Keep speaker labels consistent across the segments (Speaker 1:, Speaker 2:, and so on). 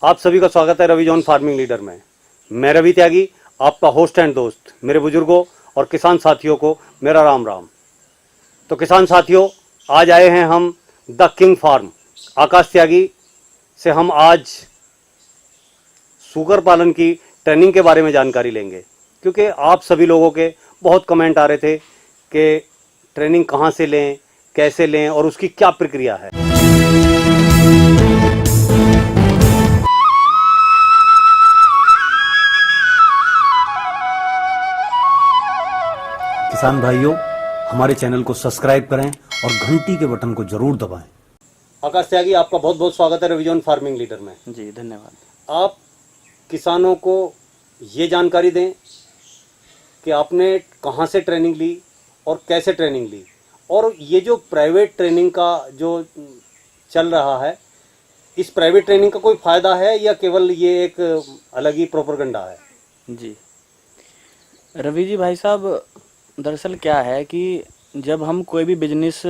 Speaker 1: आप सभी का स्वागत है रवि जॉन फार्मिंग लीडर में। मैं रवि त्यागी, आपका होस्ट एंड दोस्त। मेरे बुजुर्गों और किसान साथियों को मेरा राम राम। तो किसान साथियों, आज आए हैं हम द किंग फार्म आकाश त्यागी से। हम आज सुगर पालन की ट्रेनिंग के बारे में जानकारी लेंगे, क्योंकि आप सभी लोगों के बहुत कमेंट आ रहे थे कि ट्रेनिंग कहाँ से लें, कैसे लें और उसकी क्या प्रक्रिया है। किसान भाइयों, हमारे चैनल को सब्सक्राइब करें और घंटी के बटन को जरूर दबाएं। आकाश त्यागी, आपका बहुत बहुत स्वागत है रवि जॉन फार्मिंग लीडर में।
Speaker 2: जी धन्यवाद।
Speaker 1: आप किसानों को ये जानकारी दें कि आपने कहाँ से ट्रेनिंग ली और कैसे ट्रेनिंग ली, और ये जो प्राइवेट ट्रेनिंग का जो चल रहा है, इस प्राइवेट ट्रेनिंग का कोई फ़ायदा है या केवल ये एक अलग ही प्रोपेगेंडा है।
Speaker 2: जी रवि जी भाई साहब, दरअसल क्या है कि जब हम कोई भी बिजनेस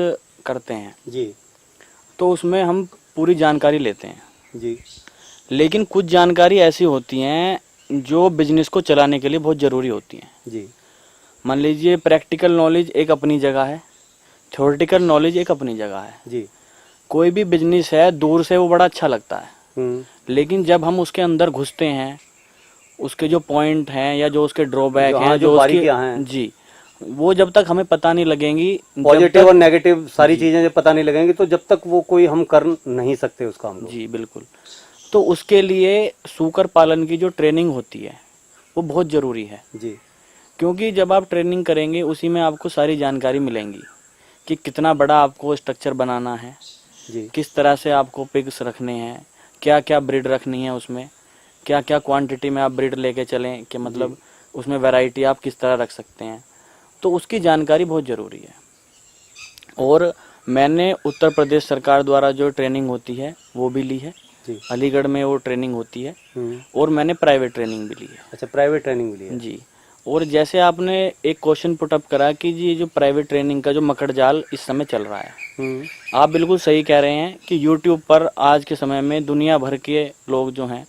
Speaker 2: करते हैं
Speaker 1: जी
Speaker 2: तो उसमें हम पूरी जानकारी लेते हैं
Speaker 1: जी
Speaker 2: लेकिन कुछ जानकारी ऐसी होती हैं जो बिजनेस को चलाने के लिए बहुत ज़रूरी होती हैं।
Speaker 1: जी
Speaker 2: मान लीजिए प्रैक्टिकल नॉलेज एक अपनी जगह है, थ्योरेटिकल नॉलेज एक अपनी जगह है।
Speaker 1: जी
Speaker 2: कोई भी बिजनेस है, दूर से वो बड़ा अच्छा लगता है, लेकिन जब हम उसके अंदर घुसते हैं, उसके जो पॉइंट हैं या जो उसके ड्रॉबैक हैं,
Speaker 1: जो बारीकियां हैं,
Speaker 2: जी, वो जब तक हमें पता नहीं लगेंगी,
Speaker 1: पॉजिटिव और नेगेटिव सारी चीजें जब पता नहीं लगेंगी, तो जब तक वो कोई हम कर नहीं सकते उस काम को।
Speaker 2: जी बिल्कुल। तो उसके लिए सूकर पालन की जो ट्रेनिंग होती है वो बहुत ज़रूरी है
Speaker 1: जी,
Speaker 2: क्योंकि जब आप ट्रेनिंग करेंगे उसी में आपको सारी जानकारी मिलेंगी कि कितना बड़ा आपको स्ट्रक्चर बनाना है
Speaker 1: जी,
Speaker 2: किस तरह से आपको पिग्स रखने हैं, क्या क्या ब्रीड रखनी है, उसमें क्या क्या क्वांटिटी में आप ब्रीड लेके चलें कि मतलब उसमें वैरायटी आप किस तरह रख सकते हैं। तो उसकी जानकारी बहुत ज़रूरी है। और मैंने उत्तर प्रदेश सरकार द्वारा जो ट्रेनिंग होती है वो भी ली है
Speaker 1: जी।
Speaker 2: अलीगढ़ में वो ट्रेनिंग होती है, और मैंने प्राइवेट ट्रेनिंग भी ली है।
Speaker 1: अच्छा, प्राइवेट ट्रेनिंग भी ली है
Speaker 2: जी। और जैसे आपने एक क्वेश्चन पुटअप करा कि जी जो प्राइवेट ट्रेनिंग का जो मकड़ जाल इस समय चल रहा है, आप बिल्कुल सही कह रहे हैं कि यूट्यूब पर आज के समय में दुनिया भर के लोग जो हैं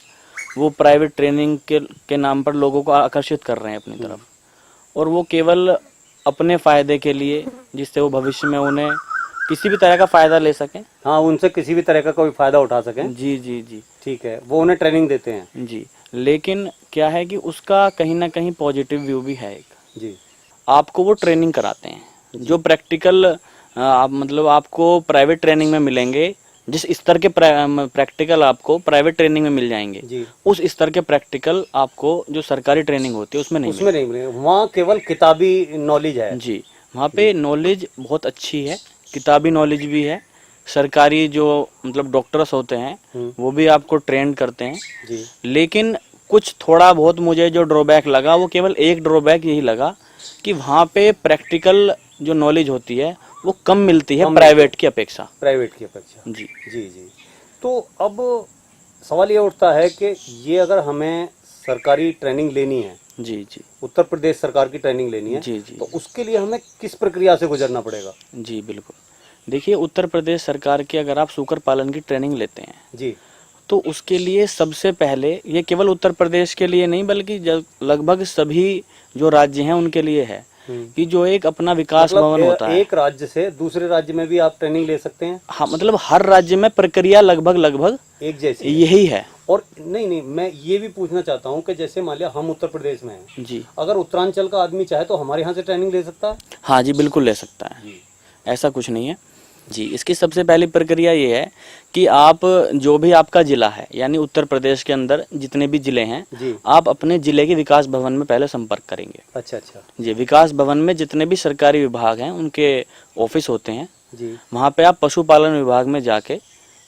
Speaker 2: वो प्राइवेट ट्रेनिंग के नाम पर लोगों को आकर्षित कर रहे हैं अपनी तरफ, और वो केवल अपने फ़ायदे के लिए, जिससे वो भविष्य में उन्हें किसी भी तरह का फ़ायदा ले सकें।
Speaker 1: हाँ, उनसे किसी भी तरह का कोई फ़ायदा उठा सकें।
Speaker 2: जी जी जी,
Speaker 1: ठीक है, वो उन्हें ट्रेनिंग देते हैं।
Speaker 2: जी। लेकिन क्या है कि उसका कहीं ना कहीं पॉजिटिव व्यू भी है एक।
Speaker 1: जी,
Speaker 2: आपको वो ट्रेनिंग कराते हैं जो प्रैक्टिकल आप मतलब आपको प्राइवेट ट्रेनिंग में मिलेंगे, जिस स्तर के प्रैक्टिकल आपको प्राइवेट ट्रेनिंग में मिल जाएंगे,
Speaker 1: जी,
Speaker 2: उस स्तर के प्रैक्टिकल आपको जो सरकारी ट्रेनिंग होती है उसमें नहीं
Speaker 1: मिलेंगे। वहाँ केवल किताबी नॉलेज है।
Speaker 2: जी, वहाँ पे नॉलेज बहुत अच्छी है, किताबी नॉलेज भी है। सरकारी जो मतलब डॉक्टर्स होते हैं वो भी आपको ट्रेन करते हैं
Speaker 1: जी,
Speaker 2: लेकिन कुछ थोड़ा बहुत मुझे जो ड्रॉबैक लगा, वो केवल एक ड्रॉबैक यही लगा कि वहाँ पे प्रैक्टिकल जो नॉलेज होती है वो कम मिलती है प्राइवेट की अपेक्षा।
Speaker 1: जी जी जी। तो अब सवाल ये उठता है कि ये अगर हमें सरकारी ट्रेनिंग लेनी है,
Speaker 2: जी जी,
Speaker 1: उत्तर प्रदेश सरकार की ट्रेनिंग लेनी है,
Speaker 2: जी जी,
Speaker 1: तो उसके लिए हमें किस प्रक्रिया से गुजरना पड़ेगा।
Speaker 2: जी बिल्कुल। देखिए, उत्तर प्रदेश सरकार की अगर आप सूकर पालन की ट्रेनिंग लेते हैं
Speaker 1: जी,
Speaker 2: तो उसके लिए सबसे पहले, ये केवल उत्तर प्रदेश के लिए नहीं बल्कि लगभग सभी जो राज्य हैं उनके लिए है कि जो एक अपना विकास भवन होता है।
Speaker 1: एक राज्य से दूसरे राज्य में भी आप ट्रेनिंग ले सकते हैं।
Speaker 2: हाँ, मतलब हर राज्य में प्रक्रिया लगभग
Speaker 1: एक जैसी
Speaker 2: यही है।
Speaker 1: और नहीं, मैं ये भी पूछना चाहता हूँ कि जैसे मान लिया हम उत्तर प्रदेश में हैं
Speaker 2: जी,
Speaker 1: अगर उत्तरांचल का आदमी चाहे तो हमारे यहाँ से ट्रेनिंग ले सकता है।
Speaker 2: हाँ जी, बिल्कुल ले सकता है, ऐसा कुछ नहीं है जी। इसकी सबसे पहली प्रक्रिया ये है कि आप जो भी आपका जिला है, यानी उत्तर प्रदेश के अंदर जितने भी जिले हैं, आप अपने जिले के विकास भवन में पहले संपर्क करेंगे।
Speaker 1: अच्छा अच्छा
Speaker 2: जी, विकास भवन में जितने भी सरकारी विभाग हैं उनके ऑफिस होते हैं
Speaker 1: जी,
Speaker 2: वहाँ पे आप पशुपालन विभाग में जाके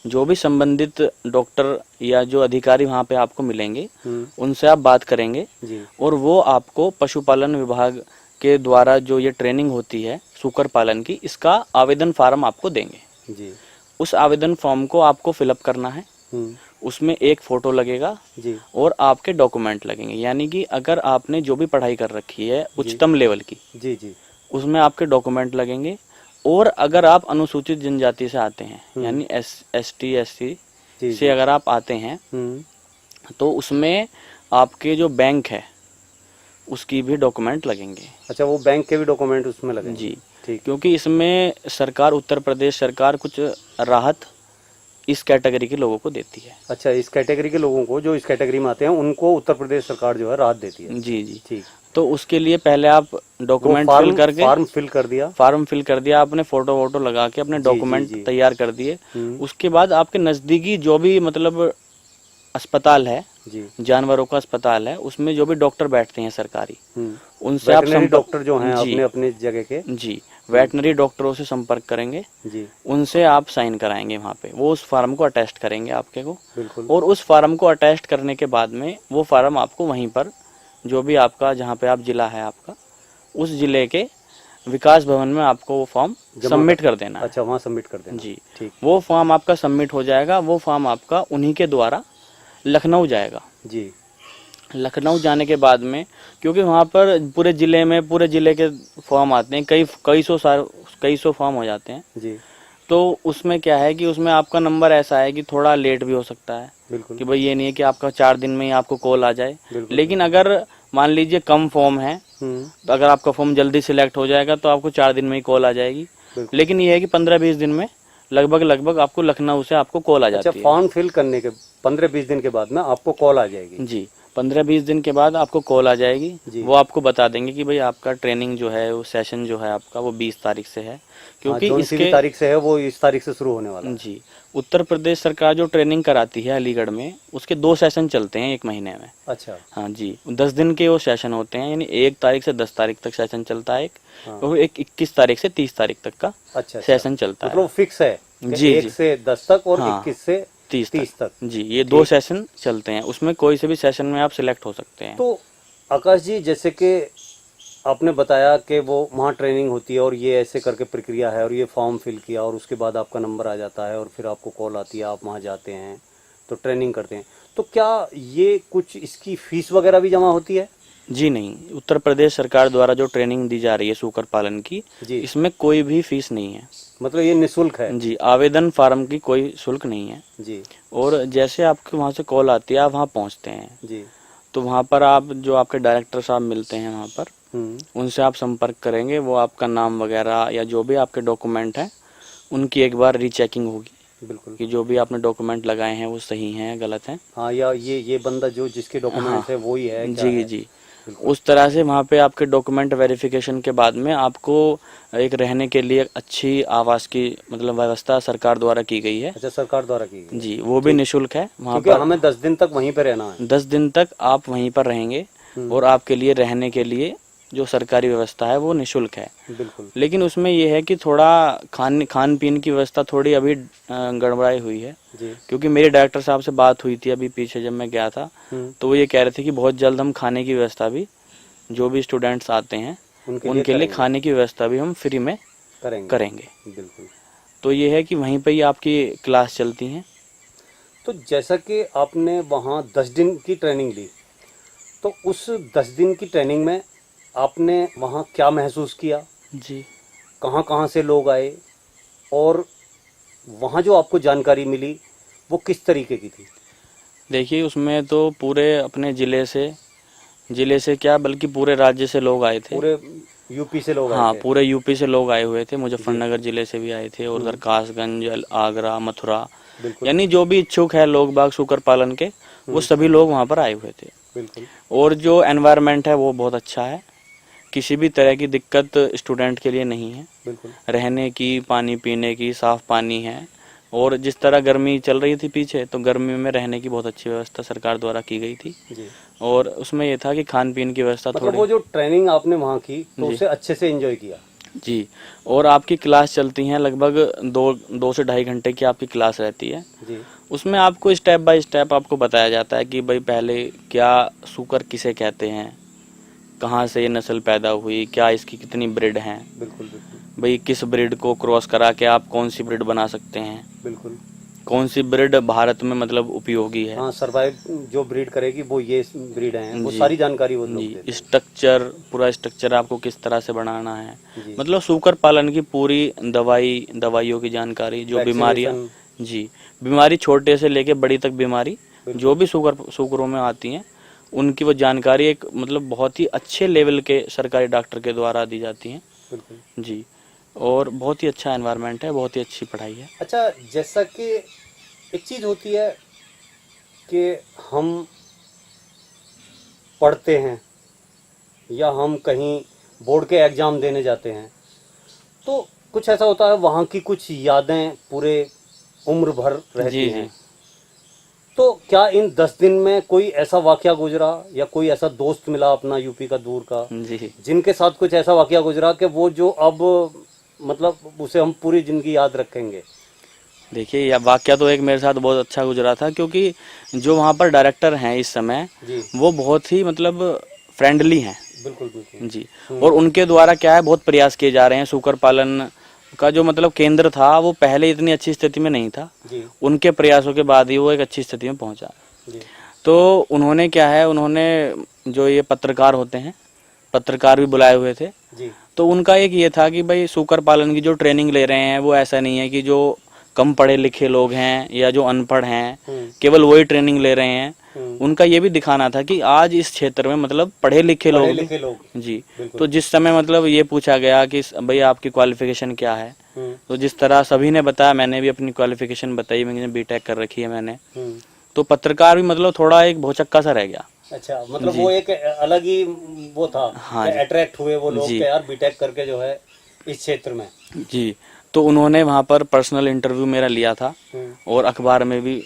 Speaker 2: जो भी संबंधित डॉक्टर या जो अधिकारी वहाँ पे आपको मिलेंगे उनसे आप बात करेंगे
Speaker 1: जी,
Speaker 2: और वो आपको पशुपालन विभाग के द्वारा जो ये ट्रेनिंग होती है सूकर पालन की, इसका आवेदन फार्म आपको देंगे
Speaker 1: जी।
Speaker 2: उस आवेदन फॉर्म को आपको फिलअप करना है। उसमें एक फ़ोटो लगेगा
Speaker 1: जी,
Speaker 2: और आपके डॉक्यूमेंट लगेंगे, यानी कि अगर आपने जो भी पढ़ाई कर रखी है उच्चतम लेवल की,
Speaker 1: जी जी,
Speaker 2: उसमें आपके डॉक्यूमेंट लगेंगे। और अगर आप अनुसूचित जनजाति से आते हैं, यानी ST SC से अगर आप आते हैं तो उसमें आपके जो बैंक है उसकी भी डॉक्यूमेंट लगेंगे।
Speaker 1: अच्छा, वो बैंक के भी डॉक्यूमेंट उसमें लगेंगे?
Speaker 2: जी,
Speaker 1: ठीक।
Speaker 2: क्योंकि इसमें सरकार, उत्तर प्रदेश सरकार कुछ राहत इस कैटेगरी के लोगों को देती है।
Speaker 1: अच्छा, इस कैटेगरी के लोगों को, जो इस कैटेगरी में आते हैं, उनको उत्तर प्रदेश सरकार जो है राहत देती है?
Speaker 2: जी जी।
Speaker 1: ठीक।
Speaker 2: तो उसके लिए पहले आप डॉक्यूमेंट
Speaker 1: फॉर्म
Speaker 2: फिल करके,
Speaker 1: फॉर्म फिल कर दिया?
Speaker 2: फार्म फिल कर दिया आपने, फोटो वोटो लगा के अपने
Speaker 1: जी, जी,
Speaker 2: डॉक्यूमेंट
Speaker 1: जी।
Speaker 2: तैयार कर दिए। उसके बाद आपके नज़दीकी जो भी मतलब अस्पताल है,
Speaker 1: जी।
Speaker 2: जानवरों का अस्पताल है, उसमें जो भी डॉक्टर बैठते हैं सरकारी, उनसे आप
Speaker 1: वेटरनरी डॉक्टर जो हैं
Speaker 2: जी
Speaker 1: अपने अपने जगह के?
Speaker 2: जी, वेटनरी डॉक्टरों से संपर्क करेंगे।
Speaker 1: जी।
Speaker 2: उनसे आप साइन कराएंगे वहाँ पे, वो उस फार्म को अटेस्ट करेंगे आपके को।
Speaker 1: बिल्कुल।
Speaker 2: और उस फार्म को अटेस्ट करने के बाद में वो फार्म आपको वहीं पर, जो भी आपका, जहाँ पे आप जिला है आपका, उस जिले के विकास भवन में आपको वो फॉर्म सबमिट कर देना है।
Speaker 1: अच्छा, वहाँ सबमिट कर देना?
Speaker 2: जी।
Speaker 1: ठीक।
Speaker 2: वो फॉर्म आपका सबमिट हो जाएगा। वो फॉर्म आपका उन्हीं के द्वारा लखनऊ जाएगा।
Speaker 1: जी।
Speaker 2: लखनऊ जाने के बाद में, क्योंकि वहाँ पर पूरे ज़िले में, पूरे ज़िले के फॉर्म आते हैं, कई सौ फॉर्म हो जाते हैं।
Speaker 1: जी।
Speaker 2: तो उसमें क्या है कि उसमें आपका नंबर ऐसा है कि थोड़ा लेट भी हो सकता है।
Speaker 1: बिल्कुल।
Speaker 2: कि भाई ये नहीं है कि आपका 4 दिन में ही आपको कॉल आ जाए।
Speaker 1: बिल्कुल।
Speaker 2: लेकिन अगर मान लीजिए कम फॉर्म है, तो अगर आपका फॉर्म जल्दी सिलेक्ट हो जाएगा तो आपको 4 दिन में ही कॉल आ जाएगी। लेकिन ये है कि 15-20 दिन में लगभग आपको लखनऊ से आपको कॉल आ जाती है।
Speaker 1: अच्छा, फॉर्म फिल करने के 15-20 दिन के बाद में आपको कॉल आ जाएगी?
Speaker 2: जी, 15-20 दिन के बाद आपको कॉल आ जाएगी। वो आपको बता देंगे कि भाई आपका ट्रेनिंग जो है, वो सेशन जो है आपका, वो 20 तारीख से है। क्योंकि
Speaker 1: इसके तारीख से है, वो इस तारीख से शुरू होने वाला है।
Speaker 2: जी, उत्तर प्रदेश सरकार जो ट्रेनिंग कराती है अलीगढ़ में, उसके 2 सेशन चलते हैं 1 महीने में।
Speaker 1: अच्छा।
Speaker 2: हाँ जी, 10 दिन के वो सेशन होते हैं, यानी 1 तारीख से 10 तारीख तक सेशन चलता है एक, और एक 21 तारीख से 30 तारीख तक का सेशन चलता है।
Speaker 1: मतलब फिक्स है?
Speaker 2: जी,
Speaker 1: 1 से 10 तक और 21 से 30 तक।
Speaker 2: जी, ये 2 सेशन चलते हैं, उसमें कोई से भी सेशन में आप सिलेक्ट हो सकते हैं।
Speaker 1: तो आकाश जी, जैसे कि आपने बताया कि वो वहाँ ट्रेनिंग होती है और ये ऐसे करके प्रक्रिया है, और ये फॉर्म फिल किया और उसके बाद आपका नंबर आ जाता है और फिर आपको कॉल आती है, आप वहाँ जाते हैं तो ट्रेनिंग करते हैं। तो क्या ये कुछ इसकी फीस वगैरह भी जमा होती है?
Speaker 2: जी नहीं, उत्तर प्रदेश सरकार द्वारा जो ट्रेनिंग दी जा रही है सूकर पालन की, इसमें कोई भी फीस नहीं है।
Speaker 1: मतलब ये निःशुल्क है?
Speaker 2: जी, आवेदन फार्म की कोई शुल्क नहीं है
Speaker 1: जी।
Speaker 2: और जैसे आपके वहाँ से कॉल आती है, आप वहाँ पहुँचते हैं
Speaker 1: जी,
Speaker 2: तो वहाँ पर आप, जो आपके डायरेक्टर साहब मिलते हैं वहाँ पर, उनसे आप संपर्क करेंगे। वो आपका नाम वगैरह या जो भी आपके डॉक्यूमेंट हैं उनकी एक बार रीचेकिंग होगी।
Speaker 1: बिल्कुल।
Speaker 2: कि जो भी आपने डॉक्यूमेंट लगाए हैं वो सही हैं, गलत हैं।
Speaker 1: हाँ, या ये बंदा जो जिसके डॉक्यूमेंट्स है वो ही है, क्या
Speaker 2: जी
Speaker 1: है?
Speaker 2: जी। उस तरह से वहाँ पे आपके डॉक्यूमेंट वेरिफिकेशन के बाद में आपको एक रहने के लिए अच्छी आवास की मतलब व्यवस्था सरकार द्वारा की गई है।
Speaker 1: अच्छा, सरकार द्वारा की गई?
Speaker 2: जी, वो भी निःशुल्क है वहाँ
Speaker 1: क्योंकि
Speaker 2: पर।
Speaker 1: हमें 10 दिन तक वहीं पे रहना है?
Speaker 2: 10 दिन तक आप वहीं पर रहेंगे और आपके लिए रहने के लिए जो सरकारी व्यवस्था है वो निःशुल्क है।
Speaker 1: बिल्कुल।
Speaker 2: लेकिन उसमें ये है कि थोड़ा खान पीन की व्यवस्था थोड़ी अभी गड़बड़ाई हुई है।
Speaker 1: जी।
Speaker 2: क्योंकि मेरे डॉक्टर साहब से बात हुई थी अभी पीछे जब मैं गया था, तो वो ये कह रहे थे कि बहुत जल्द हम खाने की व्यवस्था भी, जो भी स्टूडेंट्स आते हैं उनके लिए खाने की व्यवस्था भी हम फ्री में करेंगे।
Speaker 1: बिल्कुल।
Speaker 2: तो ये है कि वहीं पर ही आपकी क्लास चलती हैं।
Speaker 1: तो जैसा कि आपने वहाँ 10 दिन की ट्रेनिंग ली, तो उस 10 दिन की ट्रेनिंग में आपने वहाँ क्या महसूस किया?
Speaker 2: जी,
Speaker 1: कहाँ कहाँ से लोग आए और वहाँ जो आपको जानकारी मिली वो किस तरीके की थी?
Speaker 2: देखिए, उसमें तो पूरे अपने ज़िले से क्या, बल्कि पूरे राज्य से लोग आए थे।
Speaker 1: पूरे यूपी से लोग आए
Speaker 2: हाँ,
Speaker 1: थे?
Speaker 2: पूरे यूपी से लोग आए हुए थे, मुजफ्फरनगर ज़िले से भी आए थे, और उधर कासगंज, आगरा, मथुरा, यानी जो भी इच्छुक है लोग बाग शूकर पालन के, वो सभी लोग वहाँ पर आए हुए थे।
Speaker 1: बिल्कुल।
Speaker 2: और जो एनवायरनमेंट है वो बहुत अच्छा है, किसी भी तरह की दिक्कत स्टूडेंट के लिए नहीं है।
Speaker 1: बिल्कुल।
Speaker 2: रहने की, पानी पीने की, साफ़ पानी है। और जिस तरह गर्मी चल रही थी पीछे, तो गर्मी में रहने की बहुत अच्छी व्यवस्था सरकार द्वारा की गई थी। जी। और उसमें ये था कि खान पीन की व्यवस्था
Speaker 1: मतलब वो जो ट्रेनिंग आपने वहाँ की तो उसे अच्छे से एंजॉय किया? जी।
Speaker 2: और आपकी क्लास चलती हैं लगभग 2 से 2.5 घंटे की आपकी क्लास रहती है।
Speaker 1: जी।
Speaker 2: उसमें आपको स्टेप बाय स्टेप आपको बताया जाता है कि भाई पहले क्या सूकर किसे कहते हैं, कहाँ से ये नस्ल पैदा हुई, क्या इसकी कितनी ब्रीड हैं।
Speaker 1: बिल्कुल बिल्कुल।
Speaker 2: भाई किस ब्रीड को क्रॉस करा के आप कौन सी ब्रीड बना सकते हैं।
Speaker 1: बिल्कुल।
Speaker 2: कौन सी ब्रीड भारत में मतलब उपयोगी है।
Speaker 1: हाँ, सरवाइव जो ब्रीड करेगी वो ये ब्रीड है, वो सारी जानकारी वो लोग देते हैं।
Speaker 2: स्ट्रक्चर, पूरा स्ट्रक्चर आपको किस तरह से बनाना है, मतलब सूकर पालन की पूरी दवाइयों की जानकारी, जो बीमारियाँ, जी, बीमारी छोटे से लेके बड़ी तक बीमारी जो भी सुकरों में आती हैं उनकी वो जानकारी एक मतलब बहुत ही अच्छे लेवल के सरकारी डॉक्टर के द्वारा दी जाती हैं
Speaker 1: बिल्कुल।
Speaker 2: जी। और बहुत ही अच्छा एनवायरनमेंट है, बहुत ही अच्छी पढ़ाई है।
Speaker 1: अच्छा, जैसा कि एक चीज़ होती है कि हम पढ़ते हैं या हम कहीं बोर्ड के एग्ज़ाम देने जाते हैं, तो कुछ ऐसा होता है, वहाँ की कुछ यादें पूरे उम्र भर रहती
Speaker 2: जी
Speaker 1: हैं।
Speaker 2: जी।
Speaker 1: तो क्या इन 10 दिन में कोई ऐसा वाकया गुजरा या कोई ऐसा दोस्त मिला अपना यूपी का दूर का,
Speaker 2: जी
Speaker 1: जिनके साथ कुछ ऐसा वाकया गुजरा कि वो जो अब मतलब उसे हम पूरी ज़िंदगी याद रखेंगे?
Speaker 2: देखिए, यह वाकया तो एक मेरे साथ बहुत अच्छा गुजरा था, क्योंकि जो वहाँ पर डायरेक्टर हैं इस समय,
Speaker 1: जी।
Speaker 2: वो बहुत ही मतलब फ्रेंडली हैं
Speaker 1: बिल्कुल बिल्कुल।
Speaker 2: जी। और उनके द्वारा क्या है, बहुत प्रयास किए जा रहे हैं। सूकर पालन का जो मतलब केंद्र था वो पहले इतनी अच्छी स्थिति में नहीं था,
Speaker 1: जी
Speaker 2: उनके प्रयासों के बाद ही वो एक अच्छी स्थिति में पहुंचा।
Speaker 1: जी।
Speaker 2: तो उन्होंने क्या है, उन्होंने जो ये पत्रकार होते हैं, पत्रकार भी बुलाए हुए थे।
Speaker 1: जी
Speaker 2: तो उनका एक ये था कि भाई सूकर पालन की जो ट्रेनिंग ले रहे हैं वो ऐसा नहीं है कि जो कम पढ़े लिखे लोग हैं या जो अनपढ़ हैं केवल वही ट्रेनिंग ले रहे हैं। उनका ये भी दिखाना था कि आज इस क्षेत्र में मतलब पढ़े लिखे
Speaker 1: पढ़े
Speaker 2: लोग
Speaker 1: लिखे लोग।
Speaker 2: जी।
Speaker 1: बिल्कुल।
Speaker 2: तो जिस समय मतलब ये पूछा गया कि भाई आपकी क्वालिफिकेशन क्या है, तो जिस तरह सभी ने बताया, मैंने भी अपनी क्वालिफिकेशन बताई, मैंने बीटेक कर रखी है मैंने। तो पत्रकार भी मतलब थोड़ा एक भौचक्का सा रह गया।
Speaker 1: अच्छा, मतलब वो एक अलग ही वो था,
Speaker 2: हाँ जी।
Speaker 1: अट्रैक्ट हुए वो लोग
Speaker 2: जी।
Speaker 1: कि यार बीटेक करके जो है इस क्षेत्र में।
Speaker 2: जी। तो उन्होंने वहाँ पर पर्सनल इंटरव्यू मेरा लिया था और अखबार में भी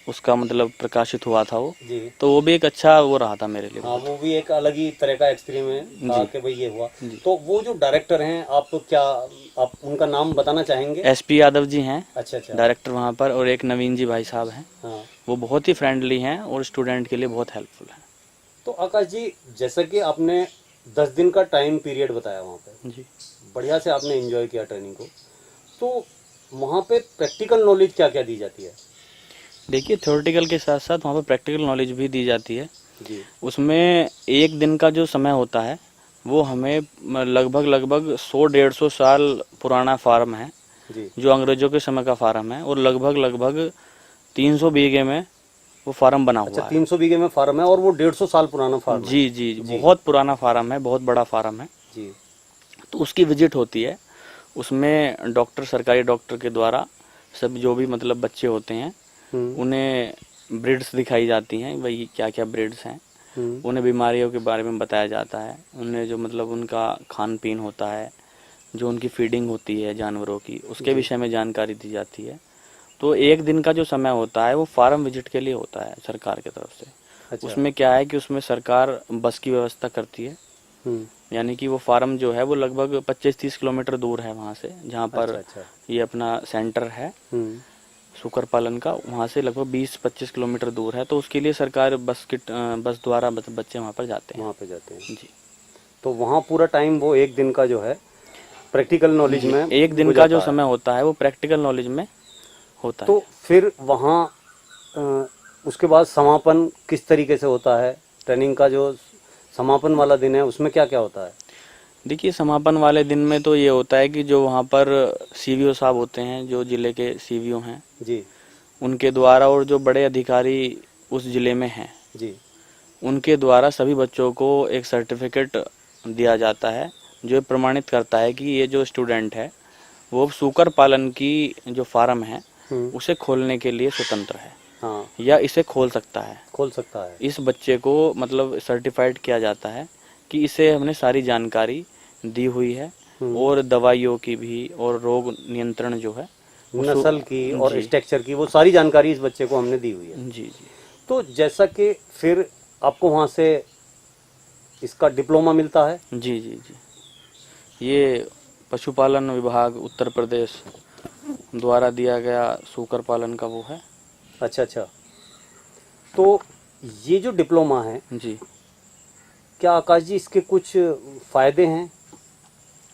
Speaker 2: उसका मतलब प्रकाशित हुआ था वो।
Speaker 1: जी।
Speaker 2: तो वो भी एक अच्छा वो रहा था मेरे लिए।
Speaker 1: हाँ, वो भी एक अलग ही तरह का एक्सपीरियंस था कि भाई ये हुआ। तो वो जो डायरेक्टर हैं, आप उनका नाम बताना चाहेंगे?
Speaker 2: एसपी यादव जी हैं
Speaker 1: अच्छा अच्छा।
Speaker 2: डायरेक्टर वहाँ पर, और एक नवीन जी भाई साहब हैं।
Speaker 1: हाँ।
Speaker 2: वो बहुत ही फ्रेंडली हैं और स्टूडेंट के लिए बहुत हेल्पफुल हैं।
Speaker 1: तो आकाश जी, जैसा कि आपने 10 दिन का टाइम पीरियड बताया वहाँ पे,
Speaker 2: जी।
Speaker 1: बढ़िया से आपने एंजॉय किया ट्रेनिंग को, तो वहाँ पे प्रैक्टिकल नॉलेज क्या क्या दी जाती है?
Speaker 2: देखिए, थ्योरेटिकल के साथ साथ वहाँ पर प्रैक्टिकल नॉलेज भी दी जाती है।
Speaker 1: जी।
Speaker 2: उसमें एक दिन का जो समय होता है वो हमें लगभग 100-150 साल पुराना फार्म है
Speaker 1: जी।
Speaker 2: जो अंग्रेजों के समय का फार्म है, और लगभग 300 बीघे में वो फार्म बना
Speaker 1: अच्छा,
Speaker 2: हुआ है।
Speaker 1: 300 बीघे में फार्म है और वो 150 साल पुराना फार्म है?
Speaker 2: जी जी, बहुत पुराना फार्म है, बहुत बड़ा फार्म है
Speaker 1: जी।
Speaker 2: तो उसकी विजिट होती है। उसमें डॉक्टर, सरकारी डॉक्टर के द्वारा सब जो भी मतलब बच्चे होते हैं उन्हें ब्रीड्स दिखाई जाती हैं, भाई क्या क्या ब्रीड्स हैं। उन्हें बीमारियों के बारे में बताया जाता है, उन्हें जो मतलब उनका खान पीन होता है, जो उनकी फीडिंग होती है जानवरों की, उसके विषय में जानकारी दी जाती है। तो एक दिन का जो समय होता है वो फार्म विजिट के लिए होता है सरकार की तरफ से।
Speaker 1: अच्छा।
Speaker 2: उसमें क्या है कि उसमें सरकार बस की व्यवस्था करती है, यानी कि वो फार्म जो है वो लगभग 25-30 किलोमीटर दूर है वहाँ से, जहाँ पर
Speaker 1: अच्छा।
Speaker 2: ये अपना सेंटर है सूकर पालन का, वहाँ से लगभग 20-25 किलोमीटर दूर है। तो उसके लिए सरकार बस द्वारा बच्चे वहाँ पर जाते हैं।
Speaker 1: जी। तो वहाँ पूरा टाइम वो एक दिन का जो है प्रैक्टिकल नॉलेज में,
Speaker 2: एक दिन का जो समय होता है वो प्रैक्टिकल नॉलेज में होता है।
Speaker 1: तो फिर वहाँ उसके बाद समापन किस तरीके से होता है? ट्रेनिंग का जो समापन वाला दिन है उसमें क्या क्या होता है?
Speaker 2: देखिए, समापन वाले दिन में तो ये होता है कि जो वहाँ पर सीवीओ साहब होते हैं, जो जिले के सीवीओ हैं
Speaker 1: जी,
Speaker 2: उनके द्वारा, और जो बड़े अधिकारी उस जिले में हैं
Speaker 1: जी,
Speaker 2: उनके द्वारा सभी बच्चों को एक सर्टिफिकेट दिया जाता है जो प्रमाणित करता है कि ये जो स्टूडेंट है वो सूकर पालन की जो फार्म है उसे खोलने के लिए स्वतंत्र है।
Speaker 1: हाँ,
Speaker 2: या इसे खोल सकता है। इस बच्चे को मतलब सर्टिफाइड किया जाता है कि इसे हमने सारी जानकारी दी हुई है, और दवाइयों की भी, और रोग नियंत्रण जो है,
Speaker 1: नस्ल की और स्ट्रक्चर की, वो सारी जानकारी इस बच्चे को हमने दी हुई है।
Speaker 2: जी जी।
Speaker 1: तो जैसा कि फिर आपको वहाँ से इसका डिप्लोमा मिलता है?
Speaker 2: जी जी जी। ये पशुपालन विभाग उत्तर प्रदेश द्वारा दिया गया सूकर पालन का वो है।
Speaker 1: अच्छा अच्छा। तो ये जो डिप्लोमा है
Speaker 2: जी
Speaker 1: क्या आकाश जी इसके कुछ फ़ायदे हैं?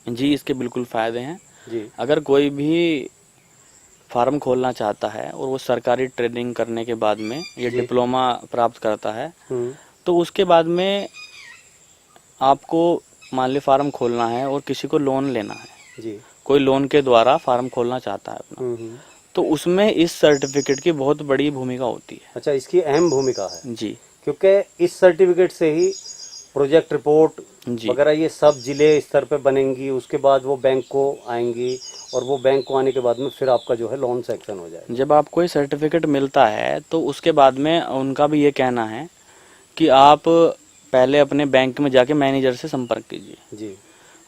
Speaker 2: जी, इसके बिल्कुल फ़ायदे हैं।
Speaker 1: जी।
Speaker 2: अगर कोई भी फार्म खोलना चाहता है और वो सरकारी ट्रेनिंग करने के बाद में ये डिप्लोमा प्राप्त करता है, तो उसके बाद में आपको मान ली फार्म खोलना है और किसी को लोन लेना है,
Speaker 1: जी।
Speaker 2: कोई लोन के द्वारा फार्म खोलना चाहता है अपना, तो उसमें इस सर्टिफिकेट की बहुत बड़ी भूमिका होती है।
Speaker 1: अच्छा, इसकी अहम भूमिका है
Speaker 2: जी
Speaker 1: क्योंकि इस सर्टिफिकेट से ही प्रोजेक्ट रिपोर्ट
Speaker 2: जी
Speaker 1: वगैरह ये सब जिले स्तर पे बनेंगी, उसके बाद वो बैंक को आएंगी और वो बैंक को आने के बाद में फिर आपका जो है लोन सेक्शन हो जाएगा।
Speaker 2: जब आपको ये सर्टिफिकेट मिलता है तो उसके बाद में उनका भी ये कहना है कि आप पहले अपने बैंक में जाके मैनेजर से संपर्क कीजिए।
Speaker 1: जी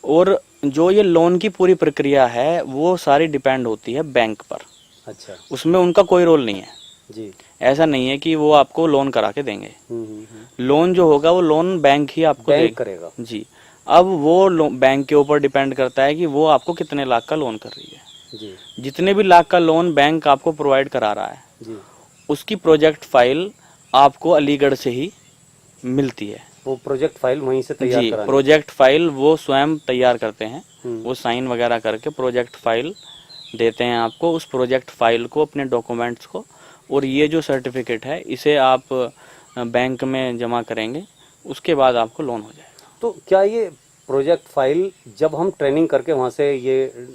Speaker 2: और जो ये लोन की पूरी प्रक्रिया है वो सारी डिपेंड होती है बैंक पर।
Speaker 1: अच्छा
Speaker 2: उसमें उनका कोई रोल नहीं है।
Speaker 1: जी।
Speaker 2: ऐसा नहीं है कि वो आपको लोन करा के देंगे। लोन जो होगा वो लोन बैंक ही आपको
Speaker 1: बैंक
Speaker 2: देगा।
Speaker 1: करेगा।
Speaker 2: जी। अब वो बैंक के ऊपर डिपेंड करता है कि वो आपको कितने लाख का लोन कर रही है।
Speaker 1: जी
Speaker 2: जितने भी लाख का लोन बैंक आपको प्रोवाइड करा रहा है
Speaker 1: जी।
Speaker 2: उसकी प्रोजेक्ट फाइल आपको अलीगढ़ से ही मिलती है।
Speaker 1: वो प्रोजेक्ट फाइल वहीं से तैयार
Speaker 2: जी,
Speaker 1: करानी
Speaker 2: प्रोजेक्ट फाइल वो स्वयं तैयार करते हैं।
Speaker 1: हम्म।
Speaker 2: वो साइन वगैरह करके प्रोजेक्ट फाइल देते हैं आपको। उस प्रोजेक्ट फाइल को, अपने डॉक्यूमेंट्स को, और ये जो सर्टिफिकेट है इसे आप बैंक में जमा करेंगे, उसके बाद आपको लोन हो जाएगा।
Speaker 1: तो क्या ये प्रोजेक्ट फाइल जब हम ट्रेनिंग करके वहाँ से ये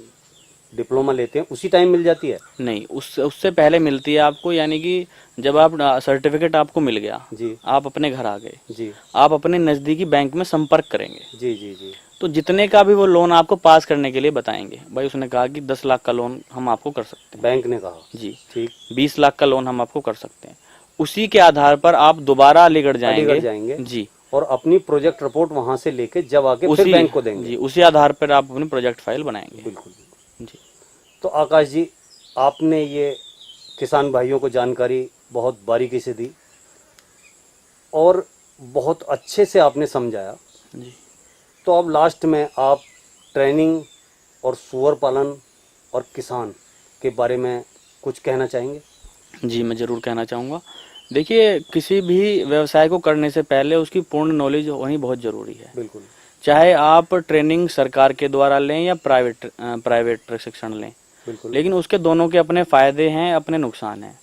Speaker 1: डिप्लोमा लेते हैं उसी टाइम मिल जाती है?
Speaker 2: नहीं, उससे पहले मिलती है आपको। यानी कि जब आप सर्टिफिकेट आपको मिल गया,
Speaker 1: जी
Speaker 2: आप अपने घर आ गए,
Speaker 1: जी
Speaker 2: आप अपने नज़दीकी बैंक में संपर्क करेंगे।
Speaker 1: जी जी जी।
Speaker 2: तो जितने का भी वो लोन आपको पास करने के लिए बताएंगे, भाई उसने कहा कि 10 लाख का लोन हम आपको कर सकते हैं,
Speaker 1: बैंक ने कहा
Speaker 2: जी,
Speaker 1: ठीक,
Speaker 2: 20 लाख का लोन हम आपको कर सकते हैं। उसी के आधार पर आप दोबारा अलीगढ़
Speaker 1: जाएंगे
Speaker 2: जी,
Speaker 1: और अपनी प्रोजेक्ट रिपोर्ट वहाँ से लेके जब आके
Speaker 2: उसी
Speaker 1: फिर बैंक को देंगे।
Speaker 2: जी, उसी आधार पर आप अपनी प्रोजेक्ट फाइल बनाएंगे।
Speaker 1: बिल्कुल।
Speaker 2: जी।
Speaker 1: तो आकाश जी, आपने ये किसान भाइयों को जानकारी बहुत बारीकी से दी और बहुत अच्छे से आपने समझाया।
Speaker 2: जी।
Speaker 1: तो अब लास्ट में आप ट्रेनिंग और सूअर पालन और किसान के बारे में कुछ कहना चाहेंगे?
Speaker 2: जी, मैं ज़रूर कहना चाहूँगा। देखिए, किसी भी व्यवसाय को करने से पहले उसकी पूर्ण नॉलेज होनी बहुत ज़रूरी है।
Speaker 1: बिल्कुल।
Speaker 2: चाहे आप ट्रेनिंग सरकार के द्वारा लें या प्राइवेट प्रशिक्षण लें,
Speaker 1: बिल्कुल।
Speaker 2: लेकिन उसके दोनों के अपने फ़ायदे हैं, अपने नुकसान हैं।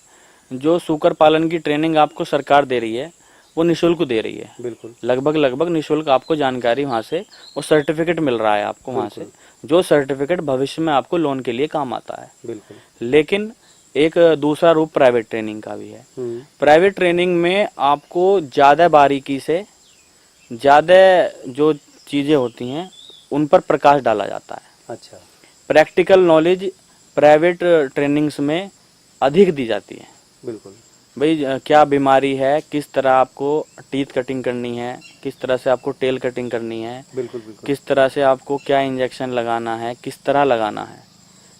Speaker 2: जो सूकर पालन की ट्रेनिंग आपको सरकार दे रही है वो निःशुल्क दे रही है।
Speaker 1: बिल्कुल।
Speaker 2: लगभग निःशुल्क आपको जानकारी वहाँ से और सर्टिफिकेट मिल रहा है आपको वहाँ से, जो सर्टिफिकेट भविष्य में आपको लोन के लिए काम आता है।
Speaker 1: बिल्कुल।
Speaker 2: लेकिन एक दूसरा रूप प्राइवेट ट्रेनिंग का भी है। प्राइवेट ट्रेनिंग में आपको ज़्यादा बारीकी से, ज़्यादा जो चीज़ें होती हैं उन पर प्रकाश डाला जाता है।
Speaker 1: अच्छा।
Speaker 2: प्रैक्टिकल नॉलेज प्राइवेट ट्रेनिंग्स में अधिक दी जाती है।
Speaker 1: बिल्कुल।
Speaker 2: भाई क्या बीमारी है, किस तरह आपको टीथ कटिंग करनी है, किस तरह से आपको टेल कटिंग करनी है,
Speaker 1: बिल्कुल बिल्कुल।
Speaker 2: किस तरह से आपको क्या इंजेक्शन लगाना है, किस तरह लगाना है।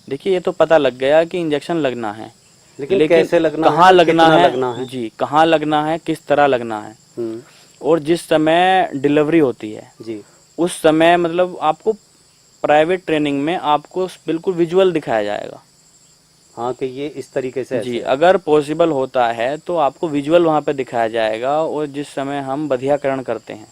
Speaker 2: देखिए, ये तो पता लग गया कि इंजेक्शन लगना है,
Speaker 1: लेकिन कैसे लगना
Speaker 2: कहाँ
Speaker 1: है,
Speaker 2: लगना
Speaker 1: कितना
Speaker 2: है,
Speaker 1: लगना है?
Speaker 2: जी, कहाँ लगना है, किस तरह लगना है। और जिस समय डिलीवरी होती है
Speaker 1: जी,
Speaker 2: उस समय मतलब आपको प्राइवेट ट्रेनिंग में आपको बिल्कुल विजुअल दिखाया जाएगा।
Speaker 1: हाँ, कि ये इस तरीके से
Speaker 2: जी,
Speaker 1: ऐसे।
Speaker 2: अगर पॉसिबल होता है तो आपको विजुअल वहाँ पे दिखाया जाएगा। और जिस समय हम बधियाकरण करते हैं,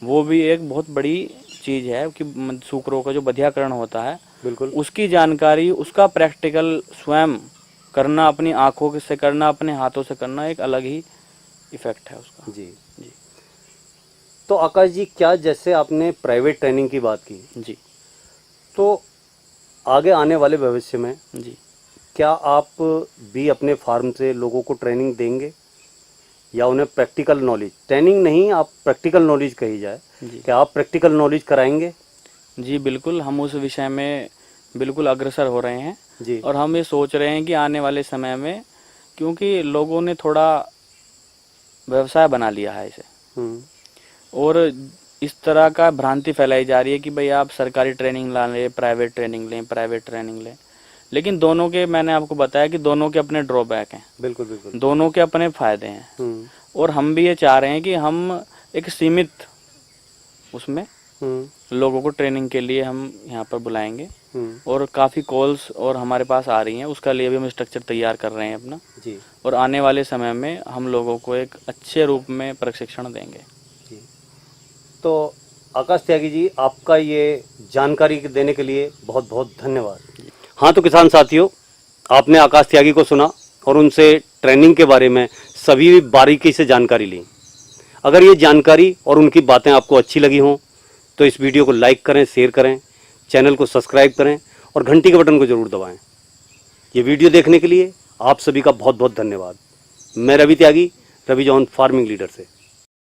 Speaker 2: वो भी एक बहुत बड़ी चीज़ है कि सूकरों का जो बधियाकरण होता है,
Speaker 1: बिल्कुल,
Speaker 2: उसकी जानकारी, उसका प्रैक्टिकल स्वयं करना, अपनी आँखों से करना, अपने हाथों से करना, एक अलग ही इफेक्ट है उसका।
Speaker 1: जी
Speaker 2: जी।
Speaker 1: तो आकाश जी, क्या जैसे आपने प्राइवेट ट्रेनिंग की बात की,
Speaker 2: जी
Speaker 1: तो आगे आने वाले भविष्य में
Speaker 2: जी
Speaker 1: क्या आप भी अपने फार्म से लोगों को ट्रेनिंग देंगे या उन्हें प्रैक्टिकल नॉलेज, ट्रेनिंग नहीं, आप प्रैक्टिकल नॉलेज कही जाए,
Speaker 2: जी
Speaker 1: क्या आप प्रैक्टिकल नॉलेज कराएंगे?
Speaker 2: जी, बिल्कुल, हम उस विषय में बिल्कुल अग्रसर हो रहे हैं।
Speaker 1: जी।
Speaker 2: और हम ये सोच रहे हैं कि आने वाले समय में, क्योंकि लोगों ने थोड़ा व्यवसाय बना लिया है इसे, और इस तरह का भ्रांति फैलाई जा रही है कि भाई आप सरकारी ट्रेनिंग ला लें, प्राइवेट ट्रेनिंग लें। लेकिन दोनों के, मैंने आपको बताया कि दोनों के अपने ड्रॉबैक हैं।
Speaker 1: बिल्कुल बिल्कुल।
Speaker 2: दोनों के अपने फायदे हैं। और हम भी ये चाह रहे हैं कि हम एक सीमित उसमें लोगों को ट्रेनिंग के लिए हम यहाँ पर बुलाएंगे। और काफ़ी कॉल्स और हमारे पास आ रही हैं, उसका लिए भी हम स्ट्रक्चर तैयार कर रहे हैं अपना।
Speaker 1: जी।
Speaker 2: और आने वाले समय में हम लोगों को एक अच्छे रूप में प्रशिक्षण देंगे।
Speaker 1: जी। तो आकाश त्यागी जी, आपका ये जानकारी देने के लिए बहुत बहुत धन्यवाद। हाँ, तो किसान साथियों, आपने आकाश त्यागी को सुना और उनसे ट्रेनिंग के बारे में सभी बारीकी से जानकारी ली। अगर ये जानकारी और उनकी बातें आपको अच्छी लगी हों तो इस वीडियो को लाइक करें, शेयर करें, चैनल को सब्सक्राइब करें और घंटी के बटन को ज़रूर दबाएं। ये वीडियो देखने के लिए आप सभी का बहुत बहुत धन्यवाद। मैं रवि त्यागी, रवि जॉन फार्मिंग लीडर से।